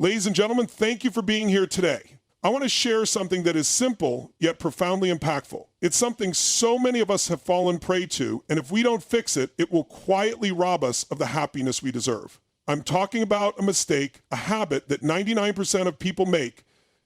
Ladies and gentlemen, thank you for being here today. I want to share something that is simple yet profoundly impactful. It's something so many of us have fallen prey to, and if we don't fix it, it will quietly rob us of the happiness we deserve. I'm talking about a mistake, a habit that 99% of people make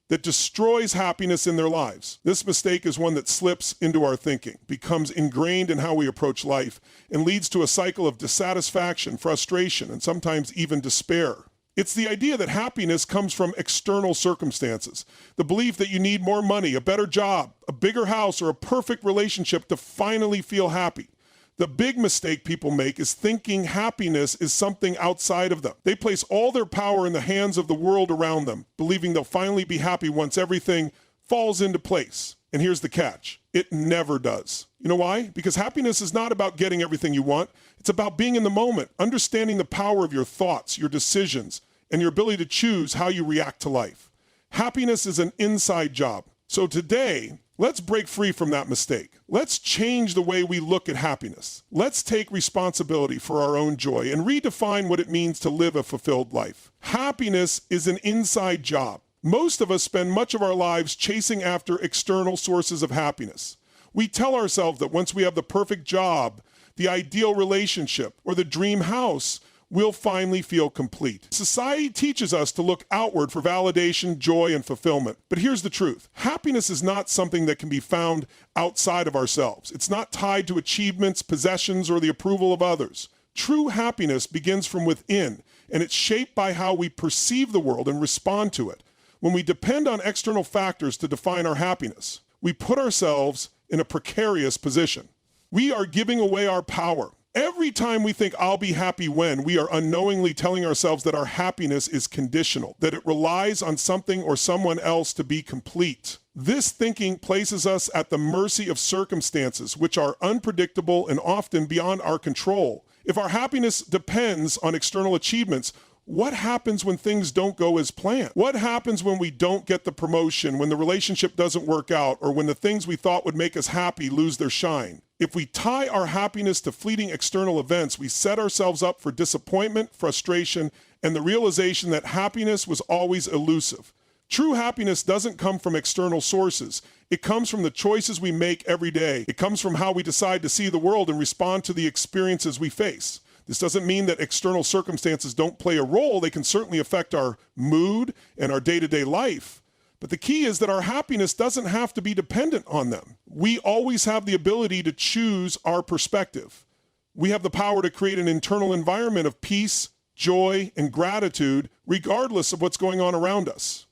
that destroys happiness in their lives. This mistake is one that slips into our thinking, becomes ingrained in how we approach life, and leads to a cycle of dissatisfaction, frustration, and sometimes even despair. It's the idea that happiness comes from external circumstances. The belief that you need more money, a better job, a bigger house, or a perfect relationship to finally feel happy. The big mistake people make is thinking happiness is something outside of them. They place all their power in the hands of the world around them, believing they'll finally be happy once everything falls into place. And here's the catch. It never does. You know why? Because happiness is not about getting everything you want. It's about being in the moment, understanding the power of your thoughts, your decisions, and your ability to choose how you react to life. Happiness is an inside job. So today, let's break free from that mistake. Let's change the way we look at happiness. Let's take responsibility for our own joy and redefine what it means to live a fulfilled life. Happiness is an inside job. Most of us spend much of our lives chasing after external sources of happiness. We tell ourselves that once we have the perfect job, the ideal relationship, or the dream house, we'll finally feel complete. Society teaches us to look outward for validation, joy, and fulfillment. But here's the truth. Happiness is not something that can be found outside of ourselves. It's not tied to achievements, possessions, or the approval of others. True happiness begins from within, and it's shaped by how we perceive the world and respond to it. When we depend on external factors to define our happiness, we put ourselves in a precarious position. We are giving away our power. Every time we think I'll be happy when, we are unknowingly telling ourselves that our happiness is conditional, that it relies on something or someone else to be complete. This thinking places us at the mercy of circumstances, which are unpredictable and often beyond our control. If our happiness depends on external achievements, what happens when things don't go as planned? What happens when we don't get the promotion, when the relationship doesn't work out, or when the things we thought would make us happy lose their shine? If we tie our happiness to fleeting external events, we set ourselves up for disappointment, frustration, and the realization that happiness was always elusive. True happiness doesn't come from external sources. It comes from the choices we make every day. It comes from how we decide to see the world and respond to the experiences we face. This doesn't mean that external circumstances don't play a role. They can certainly affect our mood and our day-to-day life. But the key is that our happiness doesn't have to be dependent on them. We always have the ability to choose our perspective. We have the power to create an internal environment of peace, joy, and gratitude, regardless of what's going on around us.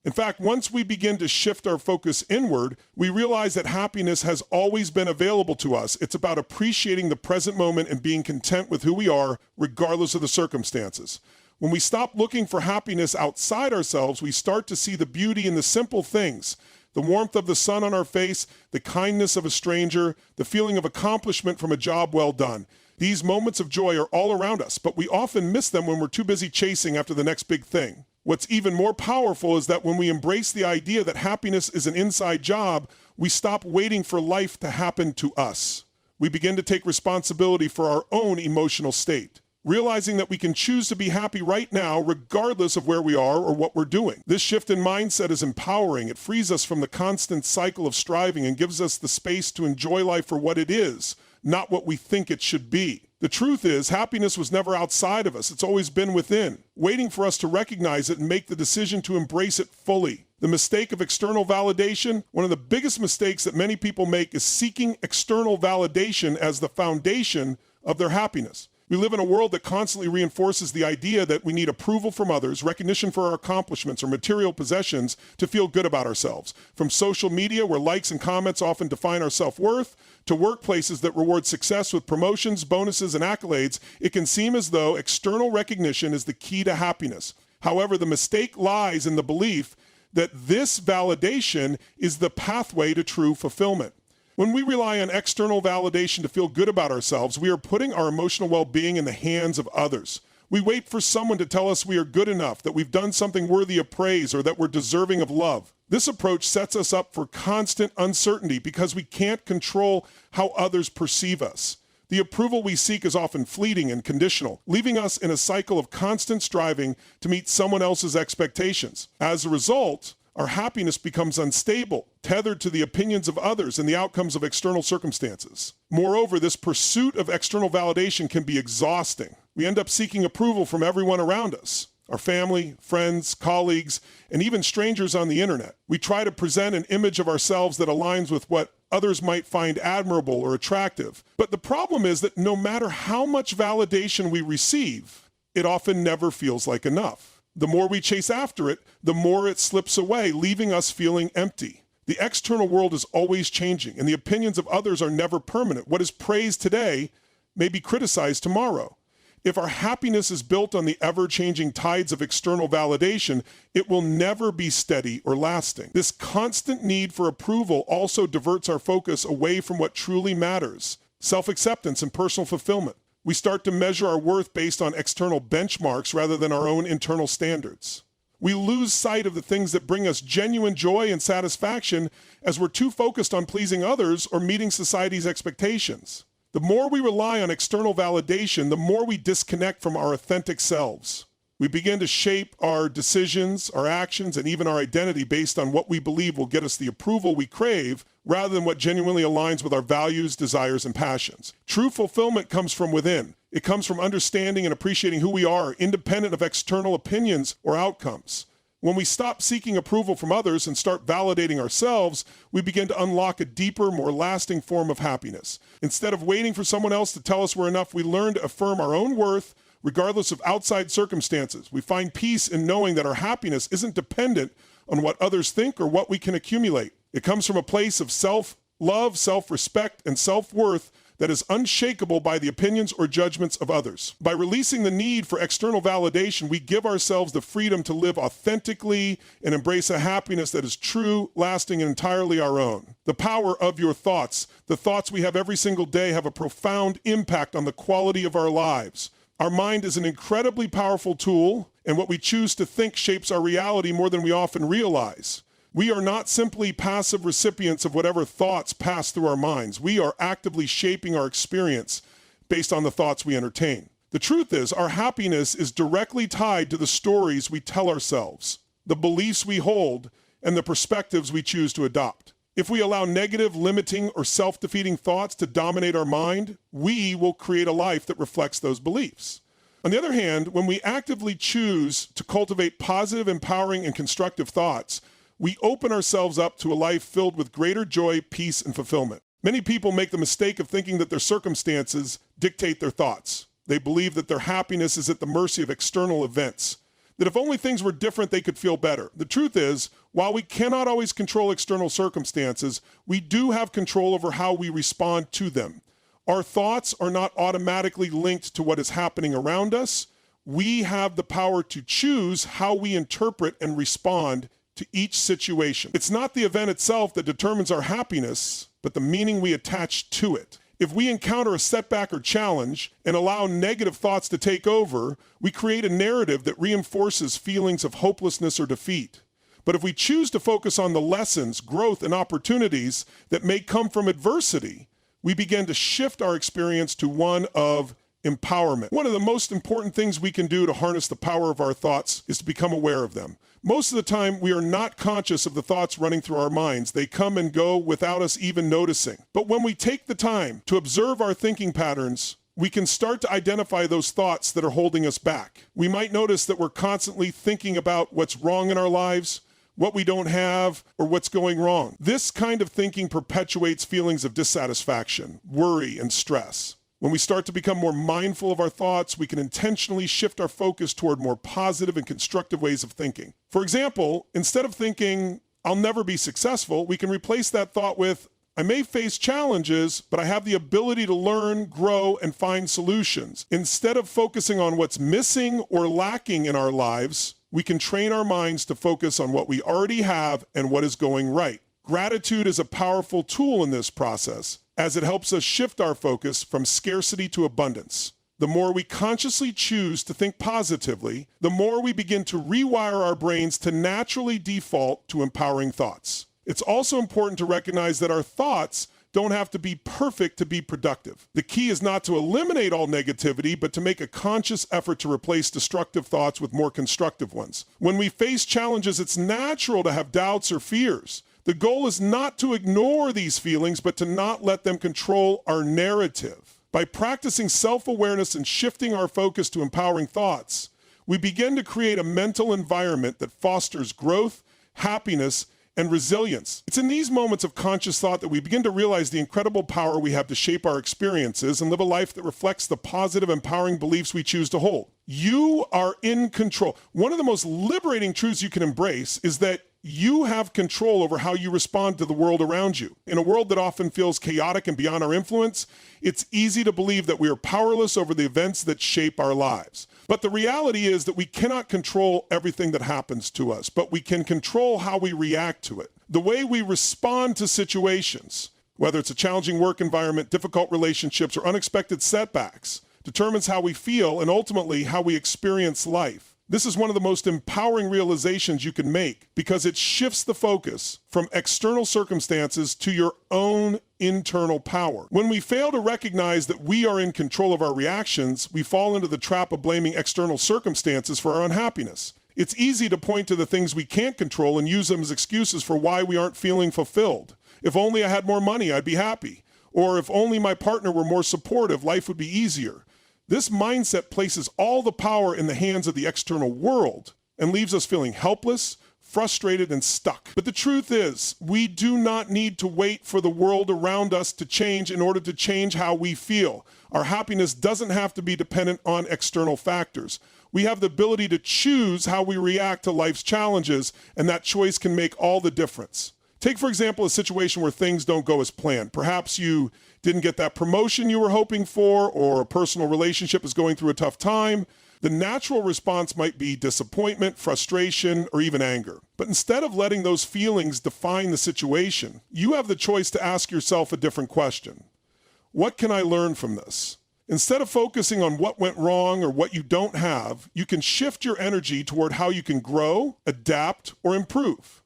In fact, once we begin to shift our focus inward, we realize that happiness has always been available to us. It's about appreciating the present moment and being content with who we are, regardless of the circumstances. When we stop looking for happiness outside ourselves, we start to see the beauty in the simple things, the warmth of the sun on our face, the kindness of a stranger, the feeling of accomplishment from a job well done. These moments of joy are all around us, but we often miss them when we're too busy chasing after the next big thing. What's even more powerful is that when we embrace the idea that happiness is an inside job, we stop waiting for life to happen to us. We begin to take responsibility for our own emotional state, realizing that we can choose to be happy right now regardless of where we are or what we're doing. This shift in mindset is empowering. It frees us from the constant cycle of striving and gives us the space to enjoy life for what it is, not what we think it should be. The truth is, happiness was never outside of us. It's always been within, waiting for us to recognize it and make the decision to embrace it fully. The mistake of external validation, one of the biggest mistakes that many people make is seeking external validation as the foundation of their happiness. We live in a world that constantly reinforces the idea that we need approval from others, recognition for our accomplishments, or material possessions to feel good about ourselves. From social media, where likes and comments often define our self-worth, to workplaces that reward success with promotions, bonuses, and accolades, it can seem as though external recognition is the key to happiness. However, the mistake lies in the belief that this validation is the pathway to true fulfillment. When we rely on external validation to feel good about ourselves, we are putting our emotional well-being in the hands of others. We wait for someone to tell us we are good enough, that we've done something worthy of praise, or that we're deserving of love. This approach sets us up for constant uncertainty because we can't control how others perceive us. The approval we seek is often fleeting and conditional, leaving us in a cycle of constant striving to meet someone else's expectations. As a result, our happiness becomes unstable, tethered to the opinions of others and the outcomes of external circumstances. Moreover, this pursuit of external validation can be exhausting. We end up seeking approval from everyone around us, our family, friends, colleagues, and even strangers on the internet. We try to present an image of ourselves that aligns with what others might find admirable or attractive. But the problem is that no matter how much validation we receive, it often never feels like enough. The more we chase after it, the more it slips away, leaving us feeling empty. The external world is always changing, and the opinions of others are never permanent. What is praised today may be criticized tomorrow. If our happiness is built on the ever-changing tides of external validation, it will never be steady or lasting. This constant need for approval also diverts our focus away from what truly matters: self-acceptance and personal fulfillment. We start to measure our worth based on external benchmarks rather than our own internal standards. We lose sight of the things that bring us genuine joy and satisfaction as we're too focused on pleasing others or meeting society's expectations. The more we rely on external validation, the more we disconnect from our authentic selves. We begin to shape our decisions, our actions, and even our identity based on what we believe will get us the approval we crave, rather than what genuinely aligns with our values, desires, and passions. True fulfillment comes from within. It comes from understanding and appreciating who we are, independent of external opinions or outcomes. When we stop seeking approval from others and start validating ourselves, we begin to unlock a deeper, more lasting form of happiness. Instead of waiting for someone else to tell us we're enough, we learn to affirm our own worth, regardless of outside circumstances. We find peace in knowing that our happiness isn't dependent on what others think or what we can accumulate. It comes from a place of self-love, self-respect, and self-worth that is unshakable by the opinions or judgments of others. By releasing the need for external validation, we give ourselves the freedom to live authentically and embrace a happiness that is true, lasting, and entirely our own. The power of your thoughts, the thoughts we have every single day, have a profound impact on the quality of our lives. Our mind is an incredibly powerful tool, and what we choose to think shapes our reality more than we often realize. We are not simply passive recipients of whatever thoughts pass through our minds. We are actively shaping our experience based on the thoughts we entertain. The truth is, our happiness is directly tied to the stories we tell ourselves, the beliefs we hold, and the perspectives we choose to adopt. If we allow negative, limiting, or self-defeating thoughts to dominate our mind, we will create a life that reflects those beliefs. On the other hand, when we actively choose to cultivate positive, empowering, and constructive thoughts, we open ourselves up to a life filled with greater joy, peace, and fulfillment. Many people make the mistake of thinking that their circumstances dictate their thoughts. They believe that their happiness is at the mercy of external events, that if only things were different, they could feel better. The truth is, while we cannot always control external circumstances, we do have control over how we respond to them. Our thoughts are not automatically linked to what is happening around us. We have the power to choose how we interpret and respond to each situation. It's not the event itself that determines our happiness, but the meaning we attach to it. If we encounter a setback or challenge and allow negative thoughts to take over, we create a narrative that reinforces feelings of hopelessness or defeat. But if we choose to focus on the lessons, growth, and opportunities that may come from adversity, we begin to shift our experience to one of empowerment. One of the most important things we can do to harness the power of our thoughts is to become aware of them. Most of the time, we are not conscious of the thoughts running through our minds. They come and go without us even noticing. But when we take the time to observe our thinking patterns, we can start to identify those thoughts that are holding us back. We might notice that we're constantly thinking about what's wrong in our lives, what we don't have, or what's going wrong. This kind of thinking perpetuates feelings of dissatisfaction, worry, and stress. When we start to become more mindful of our thoughts, we can intentionally shift our focus toward more positive and constructive ways of thinking. For example, instead of thinking, "I'll never be successful," we can replace that thought with, "I may face challenges, but I have the ability to learn, grow, and find solutions." Instead of focusing on what's missing or lacking in our lives, we can train our minds to focus on what we already have and what is going right. Gratitude is a powerful tool in this process, as it helps us shift our focus from scarcity to abundance. The more we consciously choose to think positively, the more we begin to rewire our brains to naturally default to empowering thoughts. It's also important to recognize that our thoughts don't have to be perfect to be productive. The key is not to eliminate all negativity, but to make a conscious effort to replace destructive thoughts with more constructive ones. When we face challenges, it's natural to have doubts or fears. The goal is not to ignore these feelings, but to not let them control our narrative. By practicing self-awareness and shifting our focus to empowering thoughts, we begin to create a mental environment that fosters growth, happiness, and resilience. It's in these moments of conscious thought that we begin to realize the incredible power we have to shape our experiences and live a life that reflects the positive, empowering beliefs we choose to hold. You are in control. One of the most liberating truths you can embrace is that you have control over how you respond to the world around you. In a world that often feels chaotic and beyond our influence, it's easy to believe that we are powerless over the events that shape our lives. But the reality is that we cannot control everything that happens to us, but we can control how we react to it. The way we respond to situations, whether it's a challenging work environment, difficult relationships, or unexpected setbacks, determines how we feel and ultimately how we experience life. This is one of the most empowering realizations you can make because it shifts the focus from external circumstances to your own internal power. When we fail to recognize that we are in control of our reactions, we fall into the trap of blaming external circumstances for our unhappiness. It's easy to point to the things we can't control and use them as excuses for why we aren't feeling fulfilled. If only I had more money, I'd be happy. Or if only my partner were more supportive, life would be easier. This mindset places all the power in the hands of the external world and leaves us feeling helpless, frustrated, and stuck. But the truth is, we do not need to wait for the world around us to change in order to change how we feel. Our happiness doesn't have to be dependent on external factors. We have the ability to choose how we react to life's challenges, and that choice can make all the difference. Take, for example, a situation where things don't go as planned. Perhaps you didn't get that promotion you were hoping for, or a personal relationship is going through a tough time. The natural response might be disappointment, frustration, or even anger. But instead of letting those feelings define the situation, you have the choice to ask yourself a different question. What can I learn from this? Instead of focusing on what went wrong or what you don't have, you can shift your energy toward how you can grow, adapt, or improve.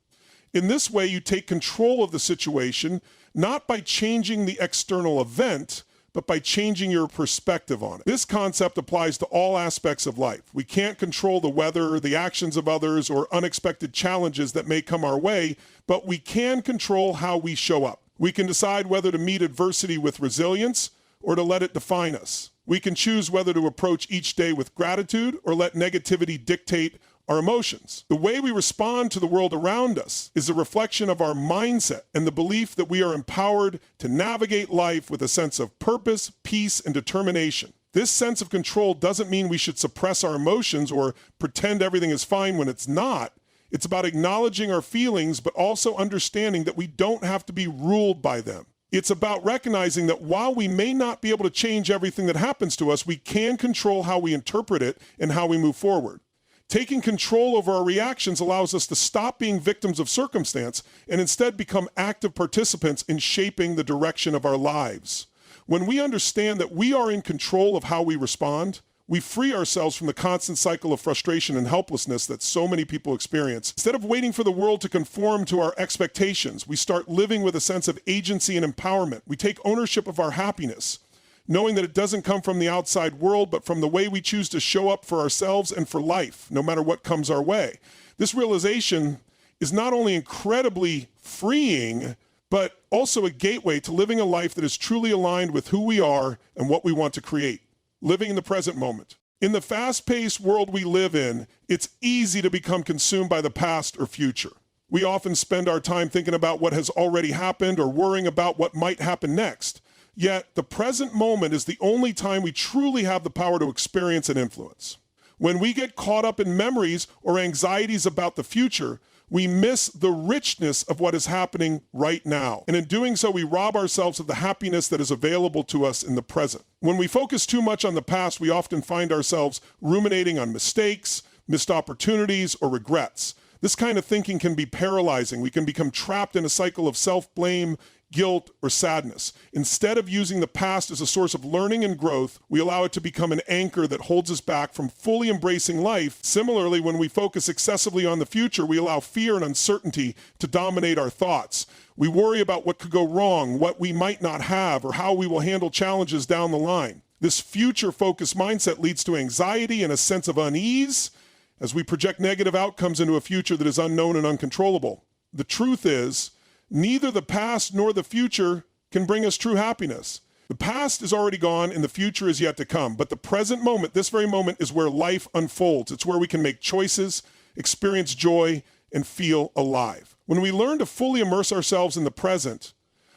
In this way, you take control of the situation, not by changing the external event, but by changing your perspective on it. This concept applies to all aspects of life. We can't control the weather, the actions of others, or unexpected challenges that may come our way, but we can control how we show up. We can decide whether to meet adversity with resilience or to let it define us. We can choose whether to approach each day with gratitude or let negativity dictate our emotions. The way we respond to the world around us is a reflection of our mindset and the belief that we are empowered to navigate life with a sense of purpose, peace, and determination. This sense of control doesn't mean we should suppress our emotions or pretend everything is fine when it's not. It's about acknowledging our feelings, but also understanding that we don't have to be ruled by them. It's about recognizing that while we may not be able to change everything that happens to us, we can control how we interpret it and how we move forward. Taking control over our reactions allows us to stop being victims of circumstance and instead become active participants in shaping the direction of our lives. When we understand that we are in control of how we respond, we free ourselves from the constant cycle of frustration and helplessness that so many people experience. Instead of waiting for the world to conform to our expectations, we start living with a sense of agency and empowerment. We take ownership of our happiness, knowing that it doesn't come from the outside world, but from the way we choose to show up for ourselves and for life, no matter what comes our way. This realization is not only incredibly freeing, but also a gateway to living a life that is truly aligned with who we are and what we want to create. Living in the present moment. In the fast-paced world we live in, it's easy to become consumed by the past or future. We often spend our time thinking about what has already happened or worrying about what might happen next. Yet, the present moment is the only time we truly have the power to experience and influence. When we get caught up in memories or anxieties about the future, we miss the richness of what is happening right now. And in doing so, we rob ourselves of the happiness that is available to us in the present. When we focus too much on the past, we often find ourselves ruminating on mistakes, missed opportunities, or regrets. This kind of thinking can be paralyzing. We can become trapped in a cycle of self-blame, guilt, or sadness. Instead of using the past as a source of learning and growth, we allow it to become an anchor that holds us back from fully embracing life. Similarly, when we focus excessively on the future, we allow fear and uncertainty to dominate our thoughts. We worry about what could go wrong, what we might not have, or how we will handle challenges down the line. This future-focused mindset leads to anxiety and a sense of unease as we project negative outcomes into a future that is unknown and uncontrollable. The truth is, neither the past nor the future can bring us true happiness. The past is already gone and the future is yet to come, but the present moment, this very moment, is where life unfolds. It's where we can make choices, experience joy, and feel alive. When we learn to fully immerse ourselves in the present,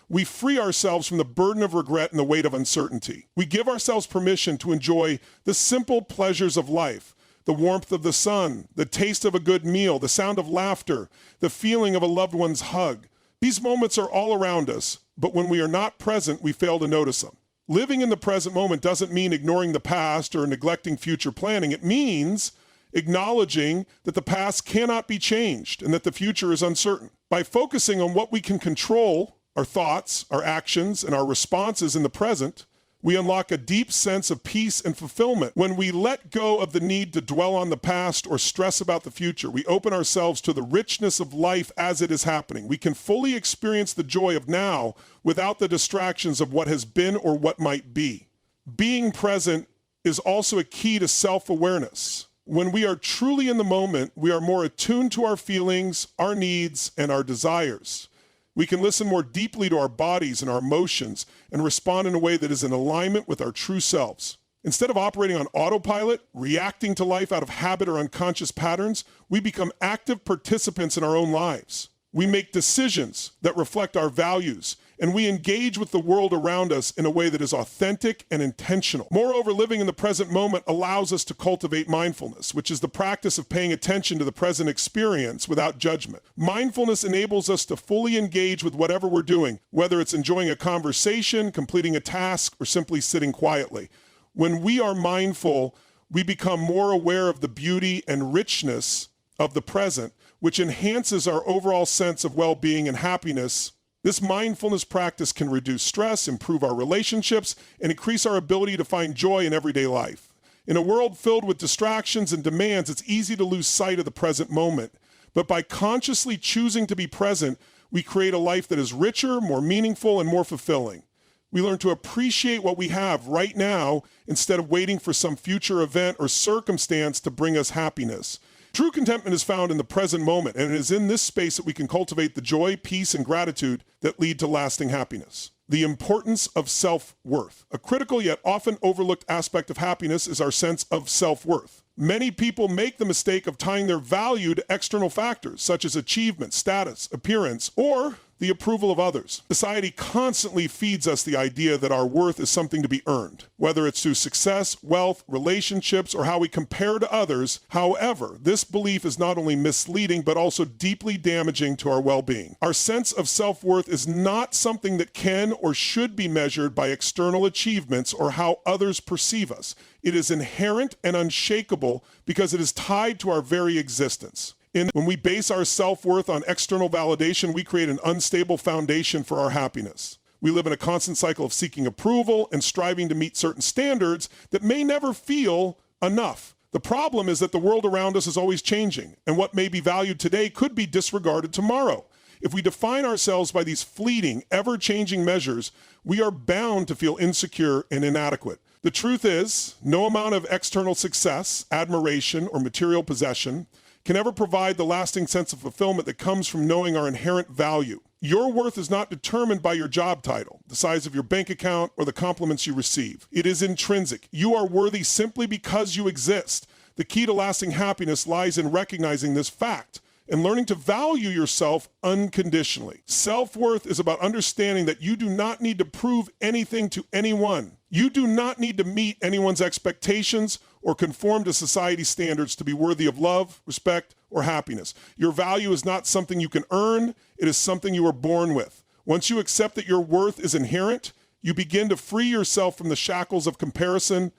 we free ourselves from the burden of regret and the weight of uncertainty. We give ourselves permission to enjoy the simple pleasures of life, the warmth of the sun, the taste of a good meal, the sound of laughter, the feeling of a loved one's hug. These moments are all around us, but when we are not present, we fail to notice them. Living in the present moment doesn't mean ignoring the past or neglecting future planning. It means acknowledging that the past cannot be changed and that the future is uncertain. By focusing on what we can control, our thoughts, our actions, and our responses in the present, we unlock a deep sense of peace and fulfillment. When we let go of the need to dwell on the past or stress about the future, we open ourselves to the richness of life as it is happening. We can fully experience the joy of now without the distractions of what has been or what might be. Being present is also a key to self-awareness. When we are truly in the moment, we are more attuned to our feelings, our needs, and our desires. We can listen more deeply to our bodies and our emotions and respond in a way that is in alignment with our true selves. Instead of operating on autopilot, reacting to life out of habit or unconscious patterns, we become active participants in our own lives. We make decisions that reflect our values, and we engage with the world around us in a way that is authentic and intentional. Moreover, living in the present moment allows us to cultivate mindfulness, which is the practice of paying attention to the present experience without judgment. Mindfulness enables us to fully engage with whatever we're doing, whether it's enjoying a conversation, completing a task, or simply sitting quietly. When we are mindful, we become more aware of the beauty and richness of the present, which enhances our overall sense of well-being and happiness. This mindfulness practice can reduce stress, improve our relationships, and increase our ability to find joy in everyday life. In a world filled with distractions and demands, it's easy to lose sight of the present moment. But by consciously choosing to be present, we create a life that is richer, more meaningful, and more fulfilling. We learn to appreciate what we have right now instead of waiting for some future event or circumstance to bring us happiness. True contentment is found in the present moment, and it is in this space that we can cultivate the joy, peace, and gratitude that lead to lasting happiness. The importance of self-worth. A critical yet often overlooked aspect of happiness is our sense of self-worth. Many people make the mistake of tying their value to external factors, such as achievement, status, appearance, or the approval of others. Society constantly feeds us the idea that our worth is something to be earned, whether it's through success, wealth, relationships, or how we compare to others. However, this belief is not only misleading, but also deeply damaging to our well-being. Our sense of self-worth is not something that can or should be measured by external achievements or how others perceive us. It is inherent and unshakable because it is tied to our very existence. When we base our self-worth on external validation, we create an unstable foundation for our happiness. We live in a constant cycle of seeking approval and striving to meet certain standards that may never feel enough. The problem is that the world around us is always changing, and what may be valued today could be disregarded tomorrow. If we define ourselves by these fleeting, ever-changing measures, we are bound to feel insecure and inadequate. The truth is, no amount of external success, admiration, or material possession can ever provide the lasting sense of fulfillment that comes from knowing our inherent value. Your worth is not determined by your job title, the size of your bank account, or the compliments you receive. It is intrinsic. You are worthy simply because you exist. The key to lasting happiness lies in recognizing this fact and learning to value yourself unconditionally. Self-worth is about understanding that you do not need to prove anything to anyone. You do not need to meet anyone's expectations or conform to society's standards to be worthy of love, respect, or happiness. Your value is not something you can earn, it is something you are born with. Once you accept that your worth is inherent, you begin to free yourself from the shackles of comparison,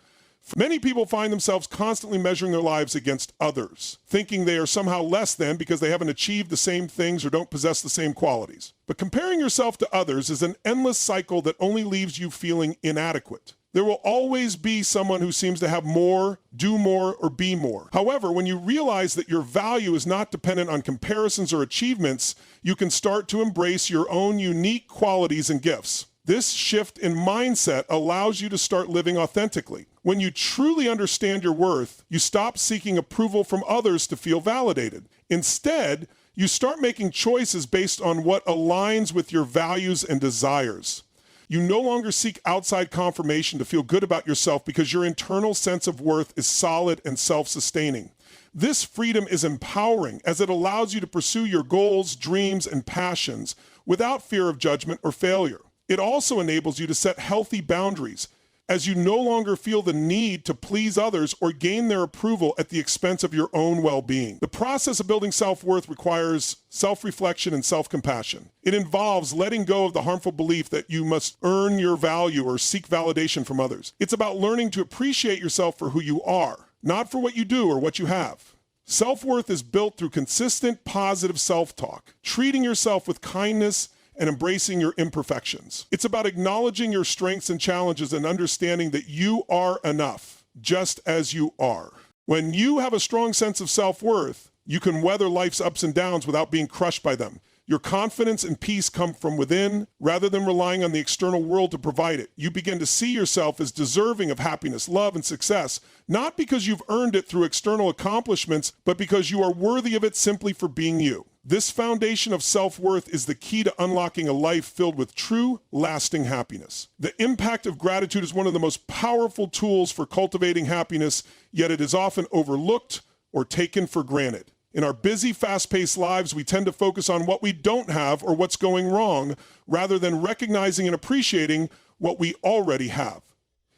Many people find themselves constantly measuring their lives against others, thinking they are somehow less than because they haven't achieved the same things or don't possess the same qualities. But comparing yourself to others is an endless cycle that only leaves you feeling inadequate. There will always be someone who seems to have more, do more, or be more. However, when you realize that your value is not dependent on comparisons or achievements, you can start to embrace your own unique qualities and gifts. This shift in mindset allows you to start living authentically. When you truly understand your worth, you stop seeking approval from others to feel validated. Instead, you start making choices based on what aligns with your values and desires. You no longer seek outside confirmation to feel good about yourself because your internal sense of worth is solid and self-sustaining. This freedom is empowering as it allows you to pursue your goals, dreams, and passions without fear of judgment or failure. It also enables you to set healthy boundaries as you no longer feel the need to please others or gain their approval at the expense of your own well-being. The process of building self-worth requires self-reflection and self-compassion. It involves letting go of the harmful belief that you must earn your value or seek validation from others. It's about learning to appreciate yourself for who you are, not for what you do or what you have. Self-worth is built through consistent, positive self-talk, treating yourself with kindness and embracing your imperfections. It's about acknowledging your strengths and challenges and understanding that you are enough, just as you are. When you have a strong sense of self-worth, you can weather life's ups and downs without being crushed by them. Your confidence and peace come from within, rather than relying on the external world to provide it. You begin to see yourself as deserving of happiness, love, and success, not because you've earned it through external accomplishments, but because you are worthy of it simply for being you. This foundation of self-worth is the key to unlocking a life filled with true, lasting happiness. The impact of gratitude is one of the most powerful tools for cultivating happiness, yet it is often overlooked or taken for granted. In our busy, fast-paced lives, we tend to focus on what we don't have or what's going wrong, rather than recognizing and appreciating what we already have.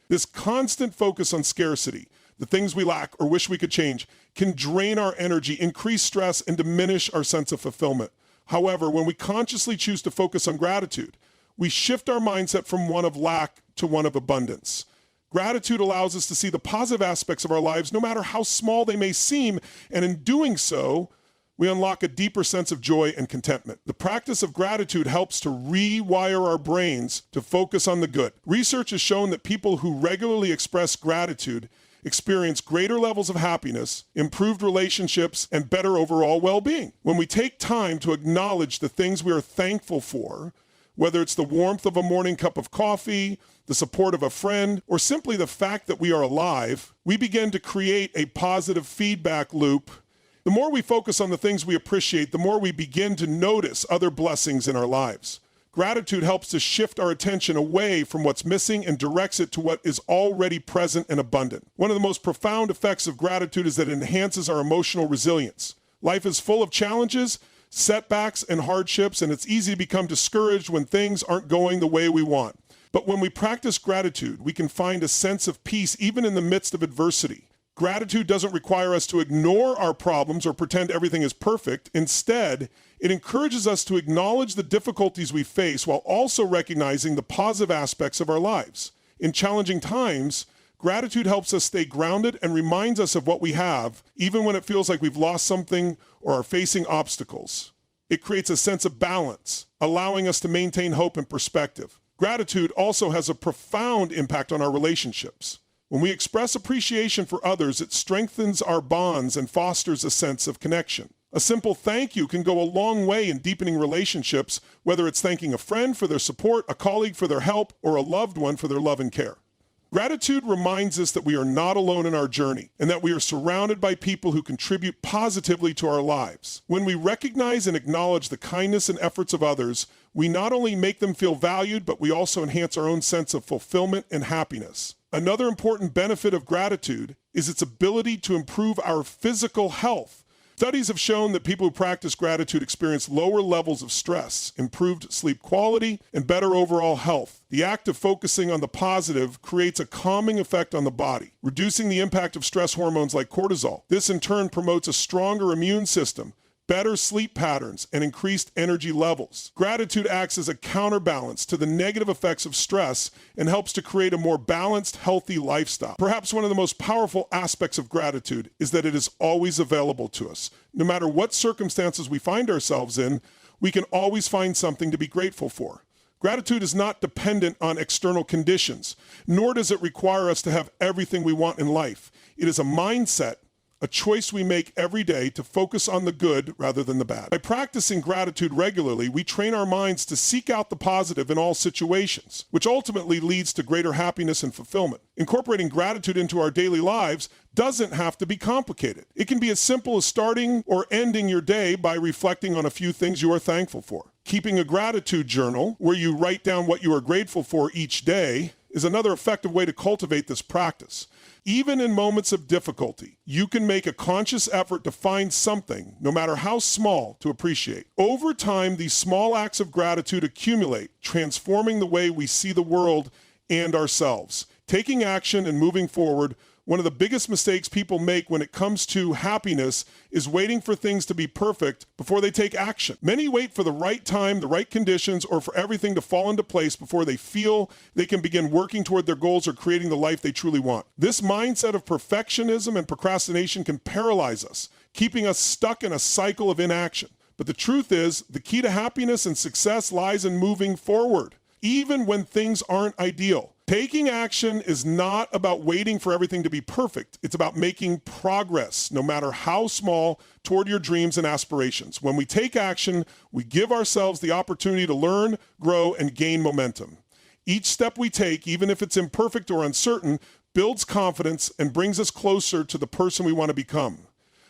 This constant focus on scarcity, the things we lack or wish we could change, can drain our energy, increase stress, and diminish our sense of fulfillment. However, when we consciously choose to focus on gratitude, we shift our mindset from one of lack to one of abundance. Gratitude allows us to see the positive aspects of our lives, no matter how small they may seem, and in doing so, we unlock a deeper sense of joy and contentment. The practice of gratitude helps to rewire our brains to focus on the good. Research has shown that people who regularly express gratitude experience greater levels of happiness, improved relationships, and better overall well-being. When we take time to acknowledge the things we are thankful for, whether it's the warmth of a morning cup of coffee, the support of a friend, or simply the fact that we are alive, we begin to create a positive feedback loop. The more we focus on the things we appreciate, the more we begin to notice other blessings in our lives. Gratitude helps to shift our attention away from what's missing and directs it to what is already present and abundant. One of the most profound effects of gratitude is that it enhances our emotional resilience. Life is full of challenges, setbacks, and hardships, and it's easy to become discouraged when things aren't going the way we want. But when we practice gratitude, we can find a sense of peace even in the midst of adversity. Gratitude doesn't require us to ignore our problems or pretend everything is perfect. Instead, it encourages us to acknowledge the difficulties we face while also recognizing the positive aspects of our lives. In challenging times, gratitude helps us stay grounded and reminds us of what we have, even when it feels like we've lost something or are facing obstacles. It creates a sense of balance, allowing us to maintain hope and perspective. Gratitude also has a profound impact on our relationships. When we express appreciation for others, it strengthens our bonds and fosters a sense of connection. A simple thank you can go a long way in deepening relationships, whether it's thanking a friend for their support, a colleague for their help, or a loved one for their love and care. Gratitude reminds us that we are not alone in our journey and that we are surrounded by people who contribute positively to our lives. When we recognize and acknowledge the kindness and efforts of others, we not only make them feel valued, but we also enhance our own sense of fulfillment and happiness. Another important benefit of gratitude is its ability to improve our physical health. Studies have shown that people who practice gratitude experience lower levels of stress, improved sleep quality, and better overall health. The act of focusing on the positive creates a calming effect on the body, reducing the impact of stress hormones like cortisol. This in turn promotes a stronger immune system, better sleep patterns, and increased energy levels. Gratitude acts as a counterbalance to the negative effects of stress and helps to create a more balanced, healthy lifestyle. Perhaps one of the most powerful aspects of gratitude is that it is always available to us. No matter what circumstances we find ourselves in, we can always find something to be grateful for. Gratitude is not dependent on external conditions, nor does it require us to have everything we want in life. It is a mindset, a choice we make every day to focus on the good rather than the bad. By practicing gratitude regularly, we train our minds to seek out the positive in all situations, which ultimately leads to greater happiness and fulfillment. Incorporating gratitude into our daily lives doesn't have to be complicated. It can be as simple as starting or ending your day by reflecting on a few things you are thankful for. Keeping a gratitude journal where you write down what you are grateful for each day is another effective way to cultivate this practice. Even in moments of difficulty, you can make a conscious effort to find something, no matter how small, to appreciate. Over time, these small acts of gratitude accumulate, transforming the way we see the world and ourselves. Taking action and moving forward, one of the biggest mistakes people make when it comes to happiness is waiting for things to be perfect before they take action. Many wait for the right time, the right conditions, or for everything to fall into place before they feel they can begin working toward their goals or creating the life they truly want. This mindset of perfectionism and procrastination can paralyze us, keeping us stuck in a cycle of inaction. But the truth is, the key to happiness and success lies in moving forward, even when things aren't ideal. Taking action is not about waiting for everything to be perfect. It's about making progress, no matter how small, toward your dreams and aspirations. When we take action, we give ourselves the opportunity to learn, grow, and gain momentum. Each step we take, even if it's imperfect or uncertain, builds confidence and brings us closer to the person we want to become.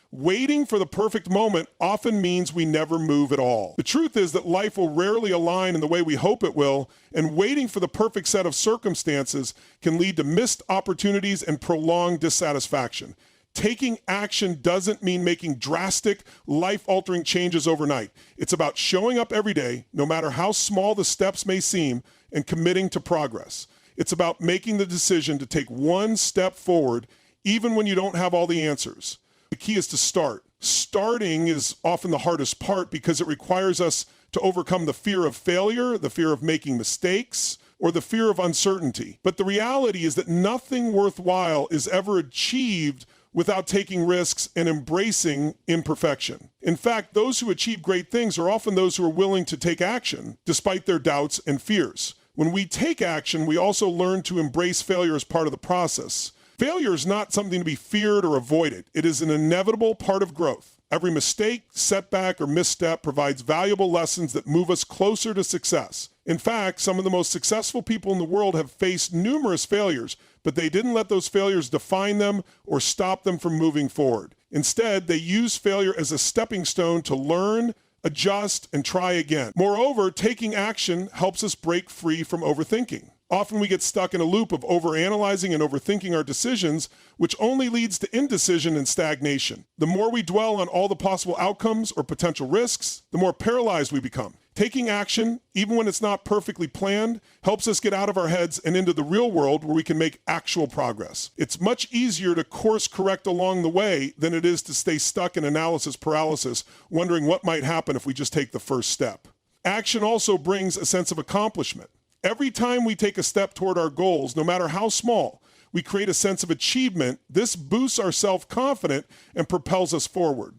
Waiting for the perfect moment often means we never move at all. The truth is that life will rarely align in the way we hope it will, and waiting for the perfect set of circumstances can lead to missed opportunities and prolonged dissatisfaction. Taking action doesn't mean making drastic, life-altering changes overnight. It's about showing up every day, no matter how small the steps may seem, and committing to progress. It's about making the decision to take one step forward, even when you don't have all the answers. The key is to start. Starting is often the hardest part because it requires us to overcome the fear of failure, the fear of making mistakes, or the fear of uncertainty. But the reality is that nothing worthwhile is ever achieved without taking risks and embracing imperfection. In fact, those who achieve great things are often those who are willing to take action despite their doubts and fears. When we take action, we also learn to embrace failure as part of the process. Failure is not something to be feared or avoided. It is an inevitable part of growth. Every mistake, setback, or misstep provides valuable lessons that move us closer to success. In fact, some of the most successful people in the world have faced numerous failures, but they didn't let those failures define them or stop them from moving forward. Instead, they used failure as a stepping stone to learn, adjust, and try again. Moreover, taking action helps us break free from overthinking. Often we get stuck in a loop of overanalyzing and overthinking our decisions, which only leads to indecision and stagnation. The more we dwell on all the possible outcomes or potential risks, the more paralyzed we become. Taking action, even when it's not perfectly planned, helps us get out of our heads and into the real world where we can make actual progress. It's much easier to course correct along the way than it is to stay stuck in analysis paralysis, wondering what might happen if we just take the first step. Action also brings a sense of accomplishment. Every time we take a step toward our goals, no matter how small, we create a sense of achievement. This boosts our self-confidence and propels us forward.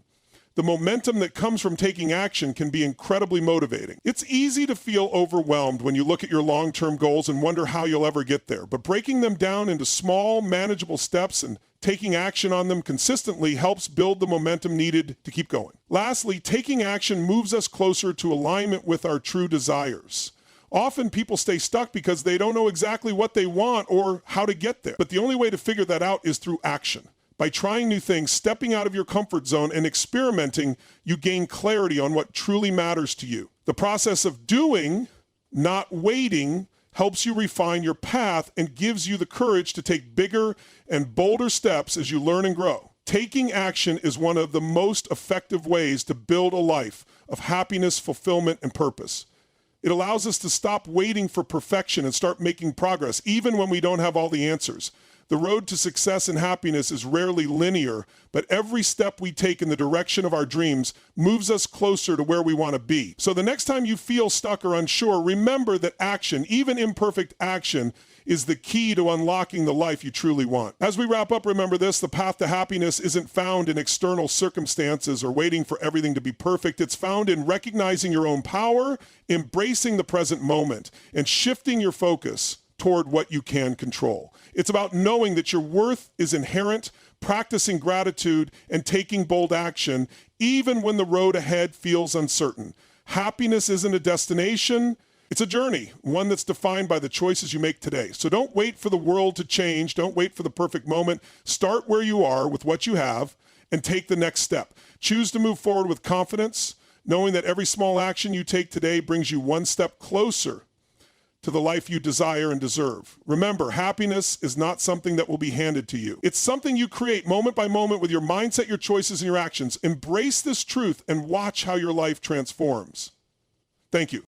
The momentum that comes from taking action can be incredibly motivating. It's easy to feel overwhelmed when you look at your long-term goals and wonder how you'll ever get there, but breaking them down into small, manageable steps and taking action on them consistently helps build the momentum needed to keep going. Lastly, taking action moves us closer to alignment with our true desires. Often people stay stuck because they don't know exactly what they want or how to get there. But the only way to figure that out is through action. By trying new things, stepping out of your comfort zone, and experimenting, you gain clarity on what truly matters to you. The process of doing, not waiting, helps you refine your path and gives you the courage to take bigger and bolder steps as you learn and grow. Taking action is one of the most effective ways to build a life of happiness, fulfillment, and purpose. It allows us to stop waiting for perfection and start making progress, even when we don't have all the answers. The road to success and happiness is rarely linear, but every step we take in the direction of our dreams moves us closer to where we want to be. So the next time you feel stuck or unsure, remember that action, even imperfect action, is the key to unlocking the life you truly want. As we wrap up, remember this: the path to happiness isn't found in external circumstances or waiting for everything to be perfect. It's found in recognizing your own power, embracing the present moment, and shifting your focus toward what you can control. It's about knowing that your worth is inherent, practicing gratitude, and taking bold action, even when the road ahead feels uncertain. Happiness isn't a destination, it's a journey, one that's defined by the choices you make today. So don't wait for the world to change. Don't wait for the perfect moment. Start where you are with what you have and take the next step. Choose to move forward with confidence, knowing that every small action you take today brings you one step closer to the life you desire and deserve. Remember, happiness is not something that will be handed to you. It's something you create moment by moment with your mindset, your choices, and your actions. Embrace this truth and watch how your life transforms. Thank you.